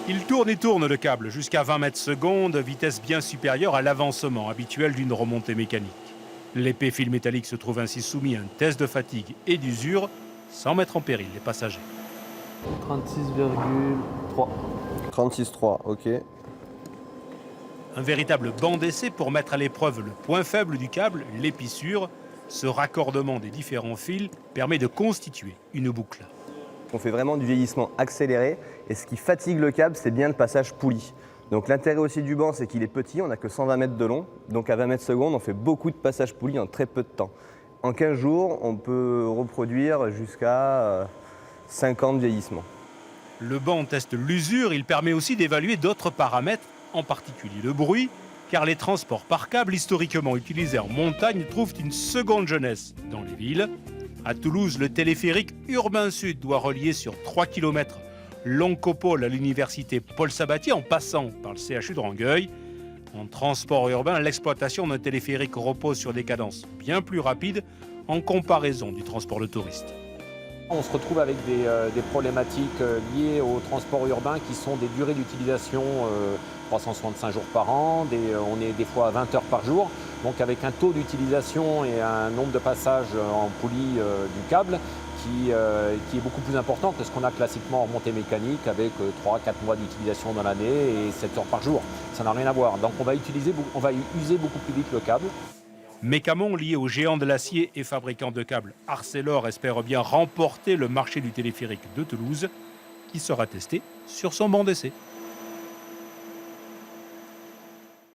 Il tourne et tourne le câble jusqu'à 20 mètres secondes, vitesse bien supérieure à l'avancement habituel d'une remontée mécanique. L'épais fil métallique se trouve ainsi soumis à un test de fatigue et d'usure sans mettre en péril les passagers. 36,3. 36,3, ok. Un véritable banc d'essai pour mettre à l'épreuve le point faible du câble, l'épissure. Ce raccordement des différents fils permet de constituer une boucle. On fait vraiment du vieillissement accéléré et ce qui fatigue le câble, c'est bien le passage poulie. Donc l'intérêt aussi du banc, c'est qu'il est petit, on n'a que 120 mètres de long. Donc à 20 mètres secondes, on fait beaucoup de passages poulie en très peu de temps. En 15 jours, on peut reproduire jusqu'à 5 ans de vieillissement. Le banc teste l'usure, il permet aussi d'évaluer d'autres paramètres, en particulier le bruit, car les transports par câble historiquement utilisés en montagne trouvent une seconde jeunesse dans les villes. À Toulouse, le téléphérique Urbain Sud doit relier sur 3 km l'Oncopole à l'université Paul Sabatier en passant par le CHU de Rangueil. En transport urbain, l'exploitation d'un téléphérique repose sur des cadences bien plus rapides en comparaison du transport de touristes. On se retrouve avec des problématiques liées au transport urbain qui sont des durées d'utilisation 365 jours par an, on est des fois à 20 heures par jour, donc avec un taux d'utilisation et un nombre de passages en poulie du câble qui est beaucoup plus important que ce qu'on a classiquement en montée mécanique avec 3-4 mois d'utilisation dans l'année et 7 heures par jour. Ça n'a rien à voir, donc on va user beaucoup plus vite le câble. Mécamon, lié au géant de l'acier et fabricant de câbles Arcelor, espère bien remporter le marché du téléphérique de Toulouse, qui sera testé sur son banc d'essai.